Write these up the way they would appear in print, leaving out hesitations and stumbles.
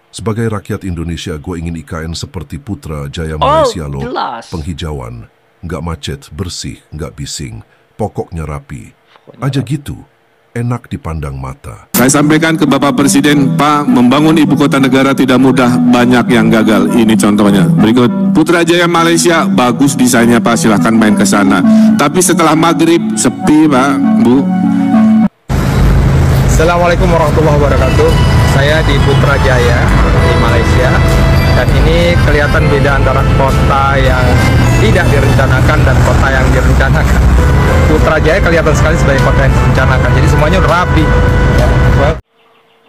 Sebagai rakyat Indonesia, gue ingin IKN seperti Putrajaya Malaysia loh. Jelas. Penghijauan, nggak macet, bersih, nggak bising, pokoknya rapi. Aja gitu, enak dipandang mata. Saya sampaikan ke Bapak Presiden, Pak, membangun ibu kota negara tidak mudah, banyak yang gagal. Ini contohnya. Berikut, Putrajaya Malaysia, bagus desainnya Pak, silahkan main ke sana. Tapi setelah maghrib, sepi Pak, Bu. Assalamualaikum warahmatullahi wabarakatuh. Saya di Putrajaya di Malaysia, dan ini kelihatan beda antara kota yang tidak direncanakan dan kota yang direncanakan. Putrajaya kelihatan sekali sebagai kota yang direncanakan, jadi semuanya udah rapi.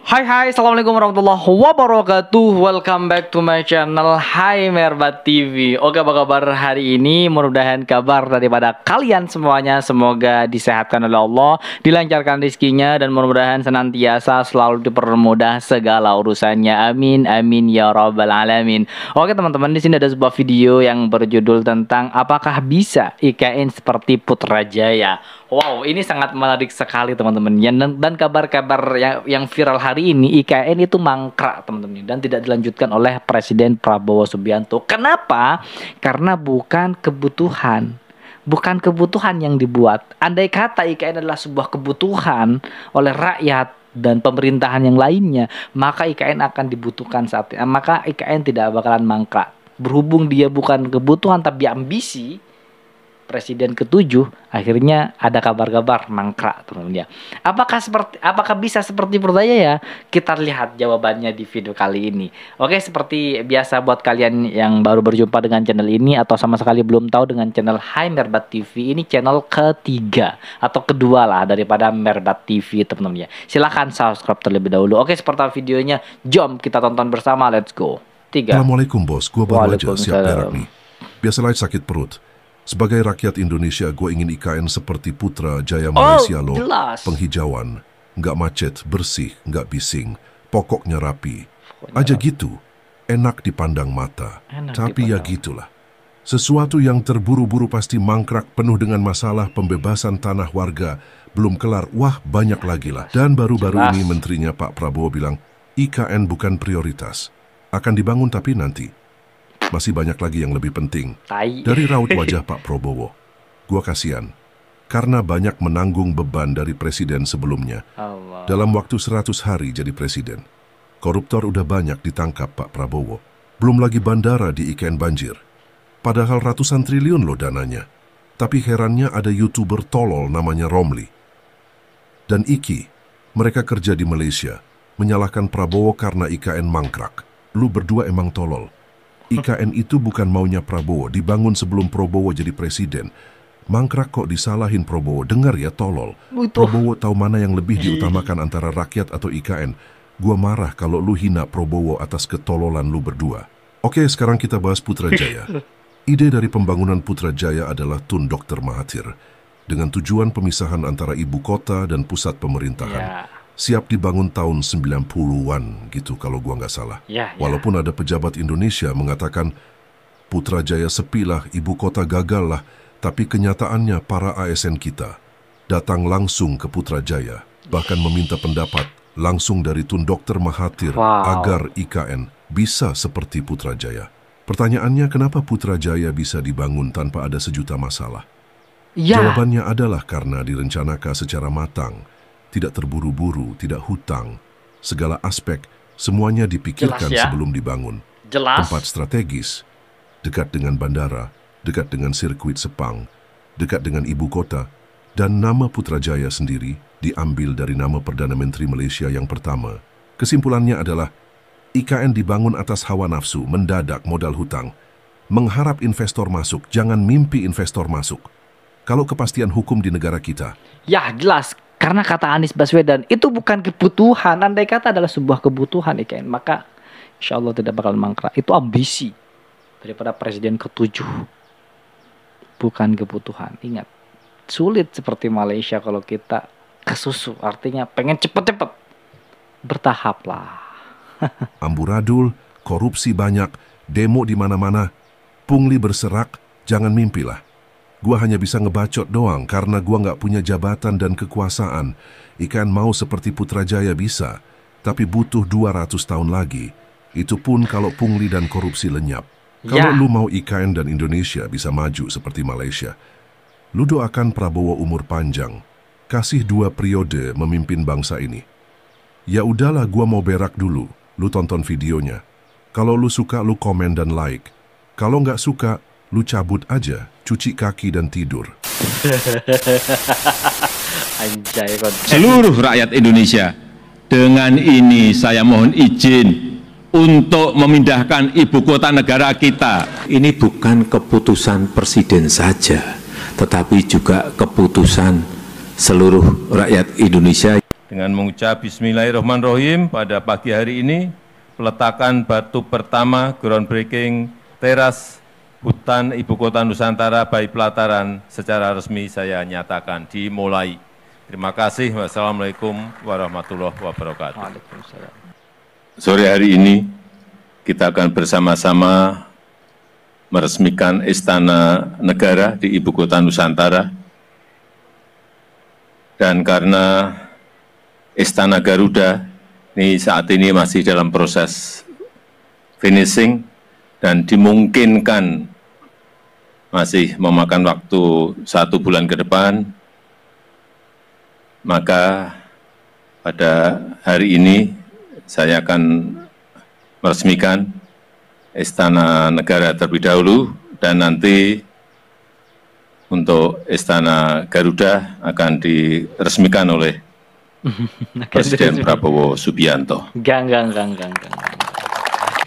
Hai, assalamualaikum warahmatullahi wabarakatuh. Welcome back to my channel Hai Merbat TV. Oke, apa kabar hari ini? Mudah-mudahan kabar daripada kalian semuanya semoga disehatkan oleh Allah, dilancarkan rezekinya, dan mudah-mudahan senantiasa selalu dipermudah segala urusannya. Amin, amin ya rabbal alamin. Oke teman-teman, di sini ada sebuah video yang berjudul tentang apakah bisa IKN seperti Putrajaya. Wow, ini sangat menarik sekali teman-teman. Dan kabar-kabar yang viral hari ini, IKN itu mangkrak teman-teman, dan tidak dilanjutkan oleh Presiden Prabowo Subianto. Kenapa? Karena bukan kebutuhan yang dibuat. Andai kata IKN adalah sebuah kebutuhan oleh rakyat dan pemerintahan yang lainnya, maka IKN akan dibutuhkan saat ini. Maka IKN tidak bakalan mangkrak. Berhubung dia bukan kebutuhan tapi ambisi Presiden ke-7, akhirnya ada kabar-kabar mangkrak teman-teman ya. Apakah bisa seperti Putrajaya? Kita lihat jawabannya di video kali ini. Oke, seperti biasa buat kalian yang baru berjumpa dengan channel ini atau sama sekali belum tahu dengan channel Hai Merbat TV, ini channel ketiga atau kedua lah daripada Merbat TV teman-teman ya. Silahkan subscribe terlebih dahulu. Oke, seperti videonya, jom kita tonton bersama, let's go. 3. Assalamualaikum bos, gue baru aja siap berak nih. Biasalah sakit perut. Sebagai rakyat Indonesia, gue ingin IKN seperti Putrajaya Malaysia loh. Jelas. Penghijauan, nggak macet, bersih, nggak bising, pokoknya rapi. Aja gitu, enak dipandang mata. Tapi ya gitulah. Sesuatu yang terburu-buru pasti mangkrak, penuh dengan masalah. Pembebasan tanah warga belum kelar, wah banyak lagi lah. Dan baru-baru ini menterinya Pak Prabowo bilang, IKN bukan prioritas. Akan dibangun tapi nanti. Masih banyak lagi yang lebih penting. Dari raut wajah Pak Prabowo, gua kasihan. Karena banyak menanggung beban dari presiden sebelumnya. Dalam waktu 100 hari jadi presiden. Koruptor udah banyak ditangkap Pak Prabowo. Belum lagi bandara di IKN banjir. Padahal ratusan triliun loh dananya. Tapi herannya ada YouTuber tolol namanya Romli dan Iki. Mereka kerja di Malaysia, menyalahkan Prabowo karena IKN mangkrak. Lu berdua emang tolol. IKN itu bukan maunya Prabowo, dibangun sebelum Prabowo jadi presiden. Mangkrak kok disalahin Prabowo, dengar ya tolol. Prabowo tahu mana yang lebih diutamakan antara rakyat atau IKN. Gua marah kalau lu hina Prabowo atas ketololan lu berdua. Oke, sekarang kita bahas Putrajaya. Ide dari pembangunan Putrajaya adalah Tun Dr. Mahathir, dengan tujuan pemisahan antara ibu kota dan pusat pemerintahan. Siap dibangun tahun 90-an gitu kalau gua nggak salah. Walaupun ada pejabat Indonesia mengatakan Putrajaya sepilah, ibu kota gagal lah, tapi kenyataannya para ASN kita datang langsung ke Putrajaya, bahkan meminta pendapat langsung dari Tun Dr. Mahathir agar IKN bisa seperti Putrajaya. Pertanyaannya, kenapa Putrajaya bisa dibangun tanpa ada sejuta masalah? Jawabannya adalah karena direncanakan secara matang. Tidak terburu-buru, tidak hutang. Segala aspek, semuanya dipikirkan sebelum dibangun. Tempat strategis, dekat dengan bandara, dekat dengan sirkuit Sepang, dekat dengan ibu kota, dan nama Putrajaya sendiri diambil dari nama Perdana Menteri Malaysia yang pertama. Kesimpulannya adalah, IKN dibangun atas hawa nafsu, mendadak modal hutang. Mengharap investor masuk, jangan mimpi investor masuk. Kalau kepastian hukum di negara kita. Ya jelas. Karena kata Anies Baswedan, itu bukan kebutuhan. Andai kata adalah sebuah kebutuhan IKN, maka insya Allah tidak bakal mangkrak. Itu ambisi daripada Presiden ke-7. Bukan kebutuhan. Ingat, sulit seperti Malaysia kalau kita kesusu. Artinya pengen cepet-cepet. Bertahaplah. Amburadul, korupsi banyak, demo di mana-mana, pungli berserak, jangan mimpilah. Gua hanya bisa ngebacot doang karena gua nggak punya jabatan dan kekuasaan. IKN mau seperti Putrajaya bisa, tapi butuh 200 tahun lagi. Itu pun kalau pungli dan korupsi lenyap. Kalau lu mau IKN dan Indonesia bisa maju seperti Malaysia, lu doakan Prabowo umur panjang, kasih 2 periode memimpin bangsa ini. Ya udahlah, gua mau berak dulu, lu tonton videonya. Kalau lu suka, lu komen dan like. Kalau nggak suka, lu cabut aja, cuci kaki dan tidur. Anjay, konten. Seluruh rakyat Indonesia, dengan ini saya mohon izin untuk memindahkan ibu kota negara kita. Ini bukan keputusan presiden saja, tetapi juga keputusan seluruh rakyat Indonesia. Dengan mengucap Bismillahirrahmanirrahim, pada pagi hari ini, peletakan batu pertama groundbreaking teras hutan Ibu Kota Nusantara Bayi Pelataran secara resmi saya nyatakan dimulai. Terima kasih. Wassalamualaikum warahmatullahi wabarakatuh. Waalaikumsalam. Sore hari ini kita akan bersama-sama meresmikan Istana Negara di Ibu Kota Nusantara. Dan karena Istana Garuda ini saat ini masih dalam proses finishing dan dimungkinkan masih memakan waktu 1 bulan ke depan, maka pada hari ini saya akan meresmikan Istana Negara terlebih dahulu, dan nanti untuk Istana Garuda akan diresmikan oleh Presiden Prabowo Subianto. Gang.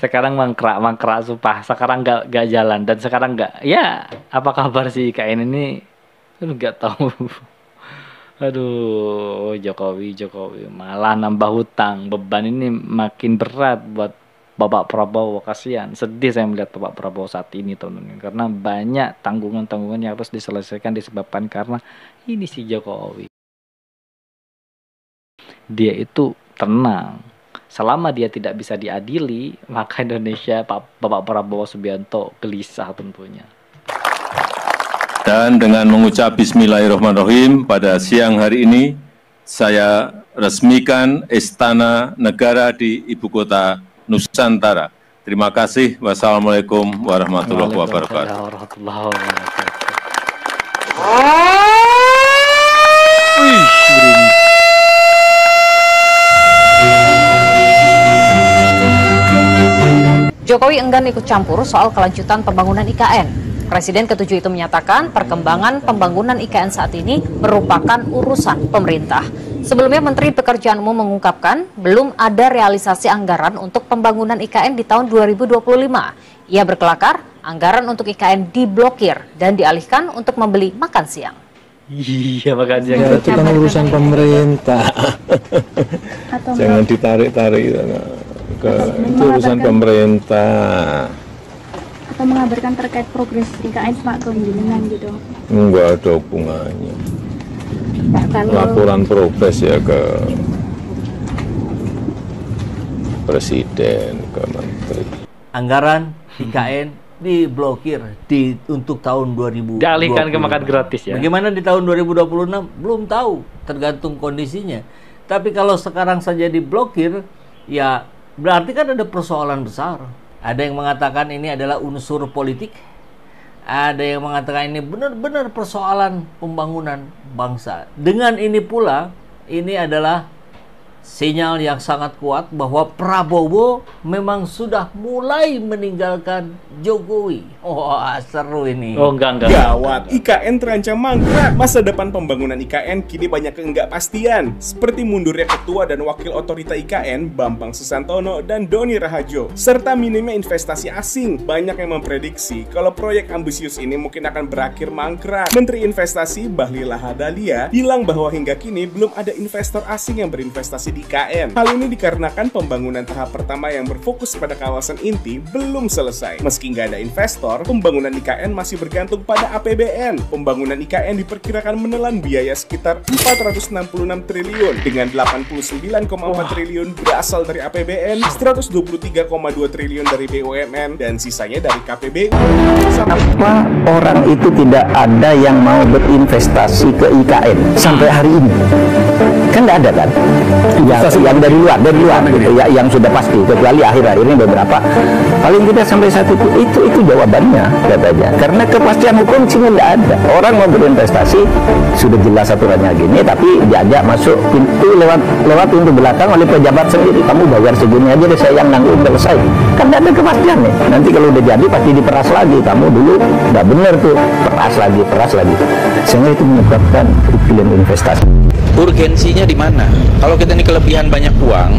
Sekarang mangkrak sumpah. Sekarang nggak jalan, dan sekarang nggak. Ya, apa kabar sih IKN ini? Nggak tahu. Aduh, Jokowi malah nambah hutang. Beban ini makin berat buat Bapak Prabowo. Kasihan, sedih saya melihat Bapak Prabowo saat ini, teman-teman, karena banyak tanggungan-tanggungan yang harus diselesaikan disebabkan karena ini si Jokowi. Dia itu tenang. Selama dia tidak bisa diadili, maka Indonesia, Bapak Prabowo Subianto gelisah tentunya. Dan dengan mengucap Bismillahirrahmanirrahim, pada siang hari ini saya resmikan Istana Negara di Ibu Kota Nusantara. Terima kasih. Wassalamualaikum warahmatullahi wabarakatuh. Jokowi enggan ikut campur soal kelanjutan pembangunan IKN. Presiden ke-7 itu menyatakan perkembangan pembangunan IKN saat ini merupakan urusan pemerintah. Sebelumnya Menteri Pekerjaan Umum mengungkapkan belum ada realisasi anggaran untuk pembangunan IKN di tahun 2025. Ia berkelakar anggaran untuk IKN diblokir dan dialihkan untuk membeli makan siang. Iya, makan siang. Ya, itu kan urusan pemerintah. Jangan ditarik-tarik. Itu urusan pemerintah. Atau mengabarkan terkait progres IKN Pak Kunjungan gitu? Enggak ada hubungannya. Laporan progres ya ke Presiden, ke Menteri. Anggaran IKN diblokir untuk tahun 2020. Dialihkan ke makan gratis ya. Bagaimana di tahun 2026? Belum tahu, tergantung kondisinya. Tapi kalau sekarang saja diblokir, ya berarti kan ada persoalan besar. Ada yang mengatakan ini adalah unsur politik. Ada yang mengatakan ini benar-benar persoalan pembangunan bangsa. Dengan ini pula, ini adalah sinyal yang sangat kuat bahwa Prabowo memang sudah mulai meninggalkan Jokowi. Wah, seru ini. Oh, enggak. Gawat, IKN terancam mangkrak. Masa depan pembangunan IKN kini banyak keenggakpastian, seperti mundurnya Ketua dan Wakil Otorita IKN Bambang Susantono dan Doni Rahajo, serta minimnya investasi asing. Banyak yang memprediksi kalau proyek ambisius ini mungkin akan berakhir mangkrak. Menteri Investasi Bahlil Lahadalia bilang bahwa hingga kini belum ada investor asing yang berinvestasi di IKN. Hal ini dikarenakan pembangunan tahap pertama yang berfokus pada kawasan inti belum selesai. Meski nggak ada investor, pembangunan IKN masih bergantung pada APBN. Pembangunan IKN diperkirakan menelan biaya sekitar 466 triliun, dengan 89,4 triliun berasal dari APBN, 123,2 triliun dari BUMN, dan sisanya dari KPBU. Kenapa orang itu tidak ada yang mau berinvestasi ke IKN sampai hari ini? Kan nggak ada kan? yang dari luar gitu, ya, yang sudah pasti, kecuali akhir-akhir ini beberapa paling tidak sampai saat itu jawabannya katanya, karena kepastian hukum sini tidak ada. Orang mau berinvestasi sudah jelas aturannya gini, tapi diajak masuk pintu lewat pintu belakang oleh pejabat sendiri, kamu bayar segini aja deh, saya yang nanggung, selesai. Kan tidak ada kepastian nih, nanti kalau udah jadi pasti diperas lagi, kamu dulu nggak bener tuh, peras lagi, sehingga itu menyebabkan iklim investasi. Urgensinya di mana? Kalau kita ini kelebihan banyak uang,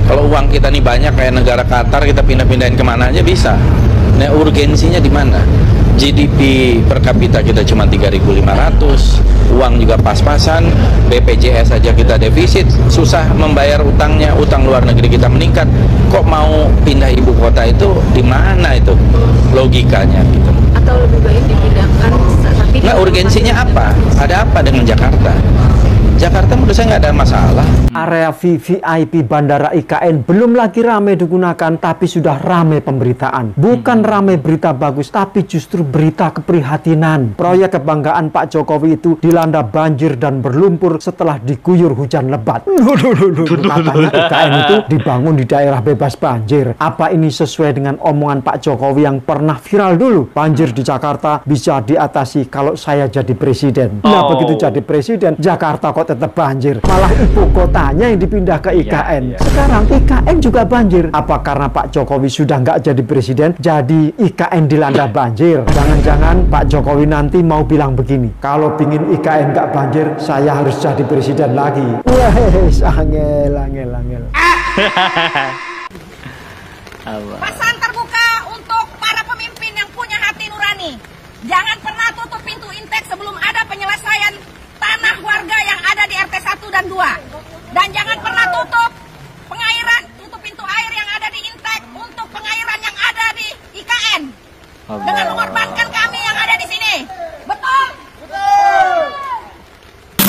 kalau uang kita ini banyak kayak negara Qatar, kita pindah-pindahin kemana aja bisa. Nah, urgensinya di mana? GDP per kapita kita cuma 3.500, uang juga pas-pasan, BPJS saja kita defisit, susah membayar utangnya, utang luar negeri kita meningkat. Kok mau pindah ibu kota itu di mana itu logikanya gitu? Atau lebih baik dipindahkan tapi nah, urgensinya apa? Ada apa dengan Jakarta? Jakarta menurut saya nggak ada masalah. Area VIP Bandara IKN belum lagi ramai digunakan, tapi sudah ramai pemberitaan. Bukan ramai berita bagus, tapi justru berita keprihatinan. Proyek kebanggaan Pak Jokowi itu dilanda banjir dan berlumpur setelah diguyur hujan lebat. Katanya IKN itu dibangun di daerah bebas banjir. Apa ini sesuai dengan omongan Pak Jokowi yang pernah viral dulu? Banjir di Jakarta bisa diatasi kalau saya jadi presiden. Nah, begitu jadi presiden, Jakarta kok tetap banjir, malah ibu kotanya yang dipindah ke IKN. Sekarang IKN juga banjir. Apa karena Pak Jokowi sudah nggak jadi presiden, jadi IKN dilanda banjir? Jangan-jangan Pak Jokowi nanti mau bilang begini, kalau pingin IKN nggak banjir, saya harus jadi presiden lagi. Wes, angel. Pesan terbuka untuk para pemimpin yang punya hati nurani. Jangan pernah tutup pintu Intek sebelum ada penyelesaian tanah warga yang ada di RT 1 dan 2. Dan jangan pernah tutup pintu air yang ada di Intek untuk pengairan yang ada di IKN. Dengan mengorbankan kami yang ada di sini. Betul?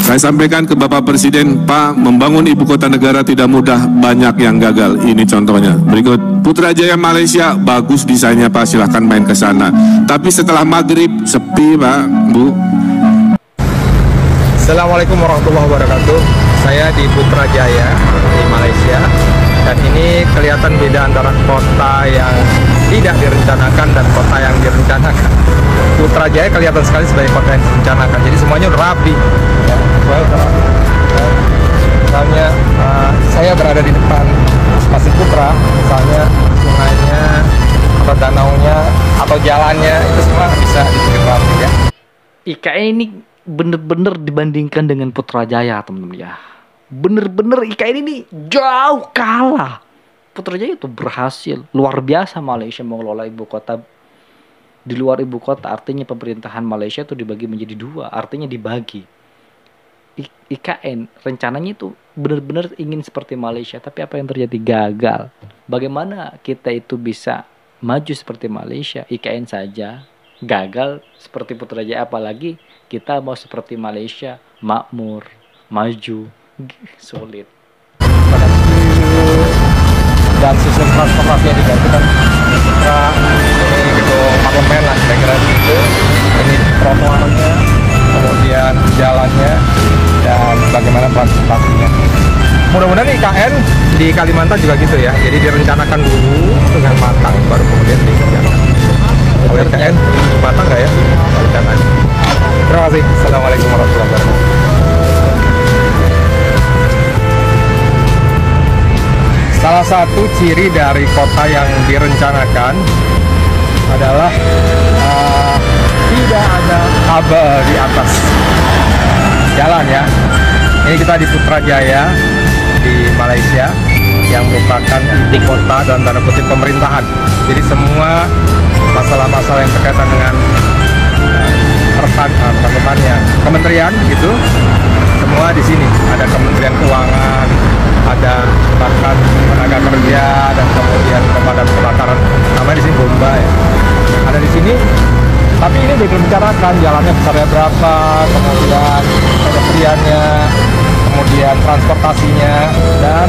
Saya sampaikan ke Bapak Presiden, Pak, membangun ibu kota negara tidak mudah, banyak yang gagal. Ini contohnya. Berikut, Putrajaya Malaysia, bagus desainnya Pak, silahkan main ke sana. Tapi setelah maghrib, sepi Pak, Bu. Assalamualaikum warahmatullahi wabarakatuh. Saya di Putrajaya di Malaysia, dan ini kelihatan beda antara kota yang tidak direncanakan dan kota yang direncanakan. Putrajaya kelihatan sekali sebagai kota yang direncanakan, jadi semuanya udah rapi. Ya, misalnya saya berada di depan Pasir Putra, misalnya sungainya atau danaunya atau jalannya itu semua bisa dibikin rapi ya. IKN ini bener-bener dibandingkan dengan Putrajaya, teman-teman ya. Bener-bener IKN ini jauh kalah. Putrajaya itu berhasil, luar biasa Malaysia mengelola ibu kota. Di luar ibu kota, artinya pemerintahan Malaysia itu dibagi menjadi dua, artinya dibagi. IKN rencananya itu benar-benar ingin seperti Malaysia, tapi apa yang terjadi? Gagal. Bagaimana kita itu bisa maju seperti Malaysia? IKN saja gagal seperti Putrajaya, apalagi kita mau seperti Malaysia, makmur, maju, sulit. Dan sistem transportasinya digantikan ini gedung parlemen lah kira-kira gitu. Ini trotoarnya, kemudian jalannya, dan bagaimana transportasinya. Mudah-mudahan IKN di Kalimantan juga gitu ya. Jadi direncanakan dulu dengan matang, baru kemudian dikerjakan. Kalau IKN matang nggak ya rencananya? Terima kasih. Assalamualaikum warahmatullahi wabarakatuh. Salah satu ciri dari kota yang direncanakan adalah tidak ada kabel di atas jalan ya. Ini kita di Putrajaya di Malaysia yang merupakan ibu kota dan tanda kutip pemerintahan. Jadi semua masalah-masalah yang berkaitan dengan kementerian gitu, semua di sini. Ada Kementerian Keuangan, ada bahkan tenaga kerja, dan kemudian pemadam kebakaran. Namanya di sini Bomba ya. Ada di sini. Tapi ini belum bicarakan jalannya besarnya berapa, kemudian pedestriannya, kemudian transportasinya, dan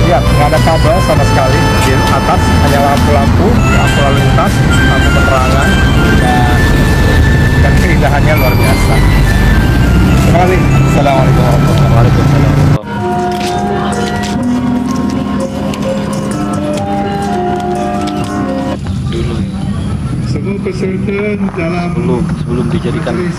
ya nggak ada kabel sama sekali di atas, hanya lampu-lampu lalu lintas, lampu penerangan, dan keindahannya luar biasa. Terima kasih. Assalamualaikum warahmatullahi wabarakatuh. sebelum dijadikan ini.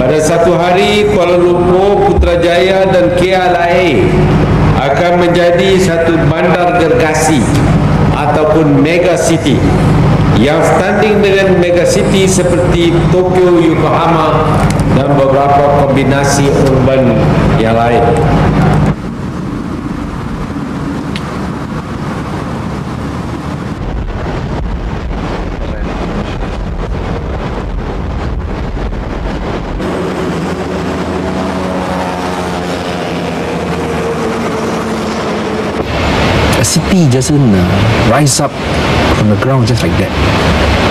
Pada satu hari, Kuala Lumpur, Putrajaya dan KLIA akan menjadi satu bandar gergasi ataupun mega city yang standing dengan mega city seperti Tokyo, Yokohama dan beberapa kombinasi urban yang lain. A city doesn't rise up from the ground just like that.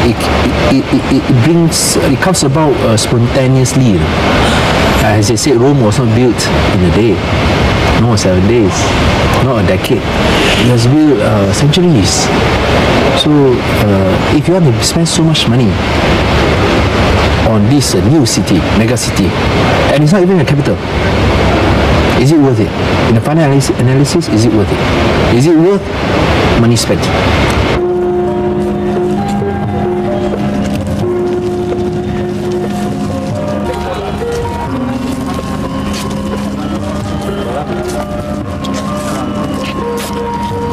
It comes about spontaneously. As I said, Rome was not built in a day, no 7 days, not a decade. It was built centuries. So if you want to spend so much money on this new city, mega city, and it's not even a capital, is it worth it? In the final analysis, is it worth it? Is it worth money spent?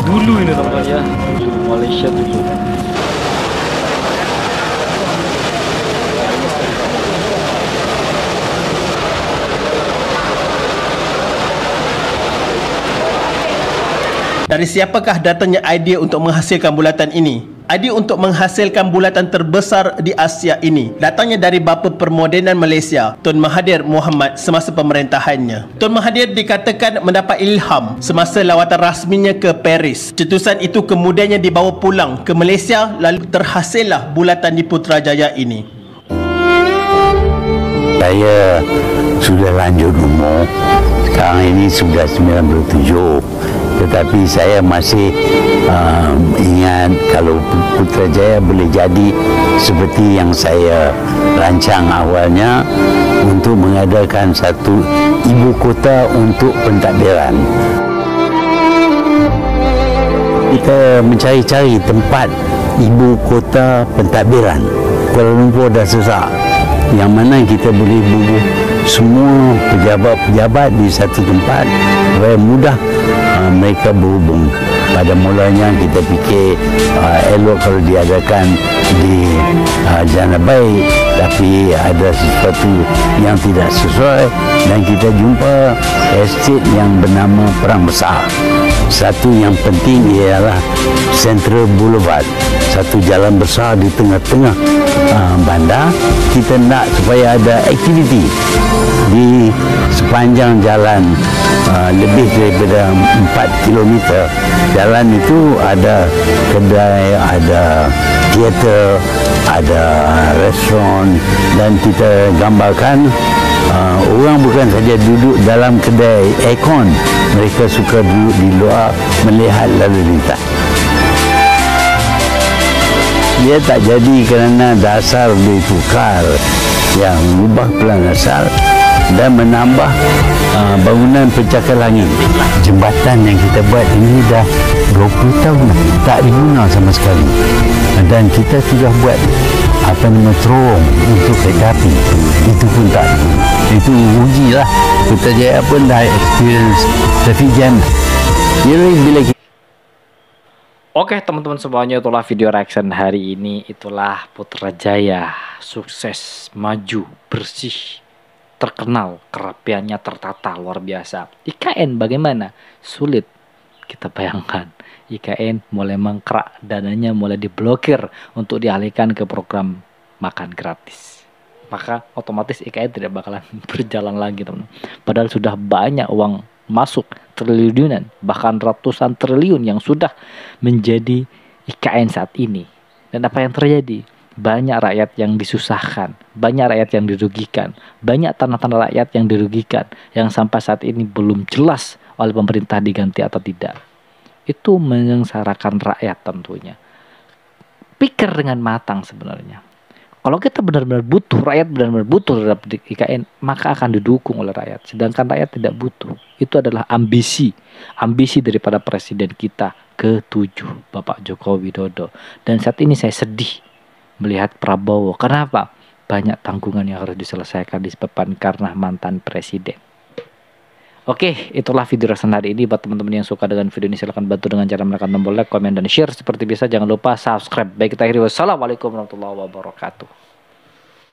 Dulu ini teman-teman ya, dulu Malaysia dulu. Dari siapakah datangnya idea untuk menghasilkan bulatan ini? Idea untuk menghasilkan bulatan terbesar di Asia ini datangnya dari bapa permodenan Malaysia, Tun Mahathir Mohamad semasa pemerintahannya. Tun Mahathir dikatakan mendapat ilham semasa lawatan rasminya ke Paris. Cetusan itu kemudiannya dibawa pulang ke Malaysia, lalu terhasillah bulatan di Putrajaya ini. Saya sudah lanjut umur, sekarang ini sudah 97. Tetapi saya masih ingat kalau Putrajaya boleh jadi seperti yang saya rancang awalnya untuk mengadakan satu ibu kota untuk pentadbiran. Kita mencari-cari tempat ibu kota pentadbiran. Kuala Lumpur dah susah, yang mana kita boleh bubuh semua pejabat-pejabat di satu tempat supaya mudah mereka berhubung. Pada mulanya kita fikir elok kalau diadakan di Jana Baik, tapi ada sesuatu yang tidak sesuai dan kita jumpa estate yang bernama Perang Besar. Satu yang penting ialah Central Boulevard, satu jalan besar di tengah-tengah bandar. Kita nak supaya ada aktiviti di sepanjang jalan, lebih daripada 4 kilometer. Jalan itu ada kedai, ada teater, ada restoran, dan kita gambarkan orang bukan saja duduk dalam kedai aircon, mereka suka duduk di luar melihat lalu lintas. Dia tak jadi kerana dasar ditukar, yang ubah pelan asal dan menambah bangunan pencakar langit. Jembatan yang kita buat ini dah 20 tahun tak diguna sama sekali, dan kita sudah buat terowong untuk kereta api, itu pun tak diguna. Itu ujilah, Putrajaya pun dah experience traffic jam. Jadi bila kita Oke teman-teman semuanya, itulah video reaction hari ini. Itulah Putrajaya, sukses, maju, bersih, terkenal, kerapiannya tertata luar biasa. IKN bagaimana? Sulit kita bayangkan. IKN mulai mangkrak, dananya mulai diblokir untuk dialihkan ke program makan gratis. Maka otomatis IKN tidak bakalan berjalan lagi teman-teman. Padahal sudah banyak uang masuk, triliunan, bahkan ratusan triliun yang sudah menjadi IKN saat ini. Dan apa yang terjadi? banyak rakyat yang disusahkan, banyak rakyat yang dirugikan, banyak tanah-tanah rakyat yang dirugikan, yang sampai saat ini belum jelas oleh pemerintah diganti atau tidak. Itu menyengsarakan rakyat tentunya. Pikir dengan matang sebenarnya. Kalau kita benar-benar butuh, rakyat benar-benar butuh terhadap IKN, maka akan didukung oleh rakyat. Sedangkan rakyat tidak butuh. Itu adalah ambisi daripada presiden kita ke-7, Bapak Joko Widodo. Dan saat ini saya sedih melihat Prabowo. Kenapa? Banyak tanggungan yang harus diselesaikan disebabkan karena mantan presiden. Oke, itulah video reaction hari ini. Buat teman-teman yang suka dengan video ini, silahkan bantu dengan cara menekan tombol like, komen, dan share. Seperti biasa, jangan lupa subscribe. Baik, kita akhiri. Wassalamualaikum warahmatullahi wabarakatuh.